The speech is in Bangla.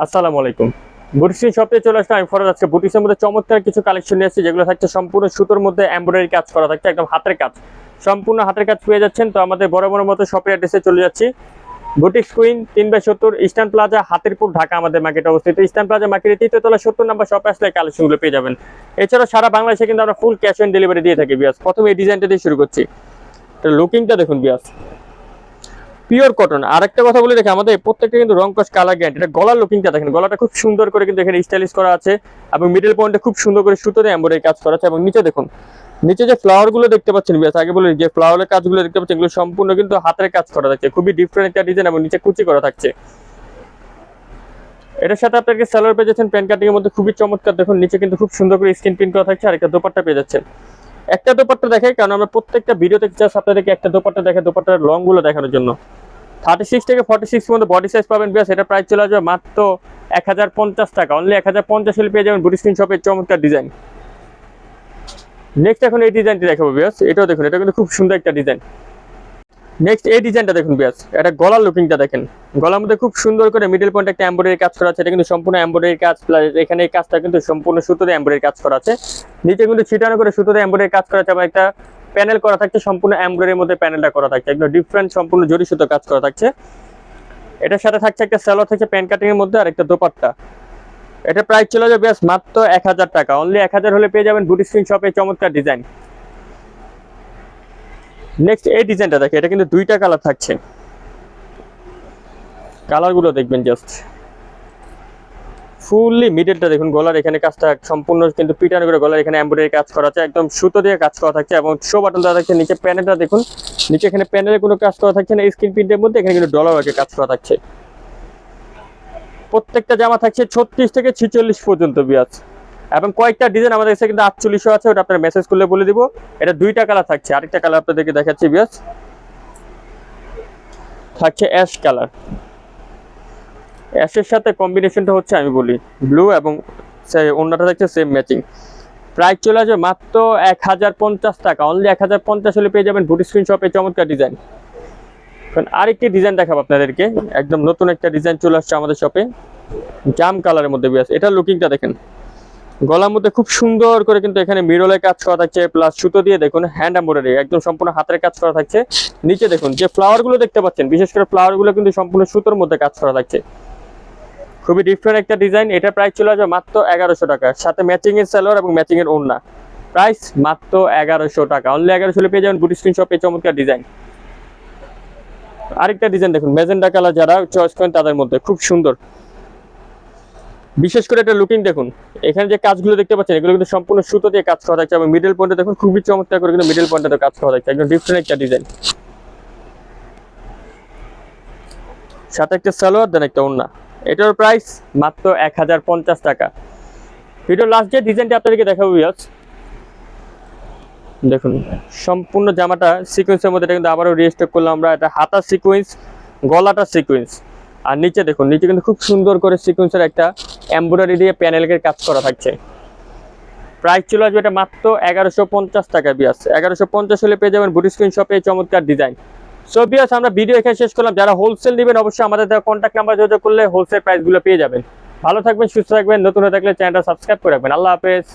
আসসালামু আলাইকুম। বুটিক্স শপে চলে আসলাম। আমি ফরাজ। আজকে বুটিক্সের মধ্যে চমৎকার কিছু কালেকশন নিয়ে এসেছি, যেগুলো থাকছে সম্পূর্ণ সুতোর মধ্যে এমব্রয়ডারি কাজ করা থাকছে, একদম হাতের কাজ, সম্পূর্ণ হাতের কাজ পেয়ে যাচ্ছেন। তো আমাদের বড় বড় মতো শপের অ্যাড্রেসে চলে যাচ্ছি। Boutiques queen 3/70 eastern plaza, Hatirpul, Dhaka আমাদের মার্কেট অবস্থিত। ইস্টার্ন প্লাজা মার্কেটের 3য় তলা 70 নম্বর শপে আসলে কালেকশনগুলো পেয়ে যাবেন। এছাড়াও সারা বাংলাদেশে কিন্তু আমরা ফুল ক্যাশ অন ডেলিভারি দিয়ে থাকি বিয়াস। প্রথমে এই ডিজাইনটা দিয়ে শুরু করছি। তো লুকিংটা দেখুন বিয়াস, পিওর কটন। আর একটা কথা বলে দেখি, আমাদের প্রত্যেকটা কিন্তু রং কস কালার গ্যারান্টি। এটা গলার লুকিংটা দেখেন, গলাটা খুব সুন্দর করে কিন্তু এখানে স্টাইলিশ করা আছে, এবং মিডল পয়েন্টে খুব সুন্দর করে সুতোতে এমব্রয়ডারি কাজ করা আছে। এবং নিচে দেখুন, নিচে যে ফ্লাওয়ার গুলো দেখতে পাচ্ছেন বিয়াস, আগে বলি যে ফ্লাওয়ারের কাজগুলো দেখতে পাচ্ছেন, এগুলো সম্পূর্ণ কিন্তু হাতের কাজ করা থাকছে, খুবই ডিফারেন্ট একটা ডিজাইন, এবং নিচে কুচি করা থাকছে। এটার সাথে আপনাকে সালোয়ার পেয়ে যাচ্ছেন প্যান্ট কাটিং এর মধ্যে, খুবই চমৎকার। দেখুন নিচে কিন্তু খুব সুন্দর করে স্ক্রিন প্রিন্ট করা থাকছে, আর একটা দোপাট্টা পেয়ে যাচ্ছেন। একটা দোপাট্টা দেখাই, কারণ আমরা প্রত্যেকটা ভিডিওতে জাস্ট আপনাদেরকে একটা দোপাট্টা দেখে, দোপাট্টার লং গুলো দেখানোর জন্য। 36 থেকে 46 মধ্যে বডি সাইজ পাবেন বিয়াস। এটা প্রাইস চলে আসবে মাত্র 1050 টাকা। অনলি 1050 হলে পেয়ে যাবেন বুটিক শপের চমৎকার ডিজাইন। নেক্সট এখন এই ডিজাইনটি দেখাবো বিয়াস। এটাও দেখুন, এটা কিন্তু খুব সুন্দর একটা ডিজাইন। নেক্সট এই ডিজাইনটা দেখুন বিয়াস, এটা গলার লুকিংটা দেখেন। গলার মধ্যে খুব সুন্দর করে মিডল পয়েন্ট একটা এমব্রয়ডারি কাজ করা আছে। এটা কিন্তু সম্পূর্ণ এমব্রয়ডারি কাজ, প্লাস এখানে এই কাজটা কিন্তু সম্পূর্ণ সুতোতে এমব্রয়ডারি কাজ করা আছে। নিচে কিন্তু ছিটানো করে সুতোতে এমব্রয়ডারি কাজ করা আছে, এবং একটা প্যানেল করা থাকছে, সম্পূর্ণ এমব্রয়ডারির মধ্যে প্যানেলটা করা থাকছে, একদম ডিফারেন্ট, সম্পূর্ণ জরি সুতো কাজ করা থাকছে। এটার সাথে থাকছে একটা সালোয়ার থাকছে প্যান্ট কাটিং এর মধ্যে, আর একটা দোপাট্টা। এটা প্রাইস চলে যাবে বেশ মাত্র 1000 টাকা। অনলি 1000 হলে পেয়ে যাবেন বুটিক শপে চমৎকার ডিজাইন। নেক্সট এই ডিজাইনটা দেখে, এটা কিন্তু দুইটা কালার থাকছে, কালার গুলো দেখবেন জাস্ট। ফুললি মিডলটা দেখুন, গলার এখানে কাজটা সম্পূর্ণ কিন্তু পিটানো করে গলার এখানে এমব্রয়ডারি কাজ করা আছে, একদম সুতো দিয়ে কাজ করা থাকছে, এবং শো বাটন দেওয়া থাকছে। নিচে প্যানেলটা দেখুন, নিচে এখানে প্যানেলে কোনো কাজ করা থাকছে না, স্ক্রিন প্রিন্টের মধ্যে এখানে কিন্তু ডলার ওয়ার্কে কাজ করা থাকছে। প্রত্যেকটা জামা থাকছে 36 থেকে 46 পর্যন্ত বিয়াস, এবং কয়েকটা ডিজাইন আমাদের কাছে কিন্তু 48 আছে, ওটা আপনারা মেসেজ করলে বলে দিব। এটা দুইটা কালার থাকছে, আরেকটা কালার আপনাদেরকে দেখাচ্ছি বিয়াস, থাকছে অ্যাশ কালার। অ্যাশের সাথে কম্বিনেশনটা হচ্ছে আমি বলি ব্লু, এবং অন্যটা থাকছে সেম ম্যাচিং। প্রাইস চলে আসবে মাত্র 1050 টাকা। অনলি 1050 হলে পেয়ে যাবেন বুটিক শপে চমৎকার ডিজাইন। আরেকটি ডিজাইন দেখাবো আপনাদেরকে, একদম নতুন একটা ডিজাইন চলে আসছে আমাদের শপে, জাম কালারের মধ্যে বিয়াস। এটা লুকিংটা দেখেন, গলার মধ্যে খুব সুন্দর করে কিন্তু এখানে মিরলে কাজ করা থাকছে, প্লাস সুতো দিয়ে দেখুন হ্যান্ড এমব্রয়ডারি, একদম সম্পূর্ণ হাতের কাজ করা থাকছে। নিচে দেখুন যে ফ্লাওয়ার গুলো দেখতে পাচ্ছেন, বিশেষ করে ফ্লাওয়ার গুলো কিন্তু সম্পূর্ণ সুতোর মধ্যে কাজ করা থাকছে, খুবই ডিফারেন্ট একটা ডিজাইন। এটা প্রাইস চলে আসবে মাত্র 1100 টাকা, সাথে ম্যাচিং এর সালোয়ার এবং ম্যাচিং এর ওড়না। প্রাইস মাত্র 1100 টাকা। অনলি 1100 হলে পেয়ে যাবেন বুটিক শপে চমৎকার ডিজাইন। আরেকটা ডিজাইন দেখুন, ম্যাজেন্ডা কালার, যারা চয়েস করেন তাদের মধ্যে খুব সুন্দর। বিশেষ করে এটা লুকিং দেখুন, এখানে যে কাজগুলো দেখতে পাচ্ছেন, এগুলো কিন্তু সম্পূর্ণ সুতো দিয়ে কাজ করা থাকছে, এবং মিডল পয়েন্টে দেখুন খুবই চমৎকার করে কিন্তু মিডল পয়েন্টে কাজ করা থাকছে, একদম ডিফারেন্ট একটা ডিজাইন। সাথে একটা সালোয়ার দেন, একটা ওড়না। এটার প্রাইস মাত্র 1050 টাকা। ভিডিওর লাস্ট যে ডিজাইনটা আপনাদেরকে দেখাবো ভিউয়ার্স, দেখুন সম্পূর্ণ জামাটা সিকোয়েন্সের মধ্যে। এটা কিন্তু আবারও রিস্টক করলাম আমরা, এটা হাতা সিকোয়েন্স, গলাটা সিকোয়েন্স, আর নিচে দেখুন, নিচে কিন্তু খুব সুন্দর করে সিকোয়েন্সের একটা এমব্রয়ডারি দিয়ে প্যানেলের কাজ করা থাকছে। প্রাইস চলে আসবে এটা মাত্র 1150 টাকা বিয়াস। 1150 হলে পেয়ে যাবেন বুটিক শপে চমৎকার ডিজাইন। সো বিয়াস, আমরা ভিডিও এখানে শেষ করলাম। যারা হোলসেল নেবেন অবশ্যই আমাদের দেওয়া কন্ট্যাক্ট নাম্বার যোগাযোগ করলে হোলসেল প্রাইসগুলো পেয়ে যাবেন। ভালো থাকবেন, সুস্থ থাকবেন। নতুন হয়ে থাকলে চ্যানেলটা সাবস্ক্রাইব করে রাখবেন। আল্লাহ হাফেজ।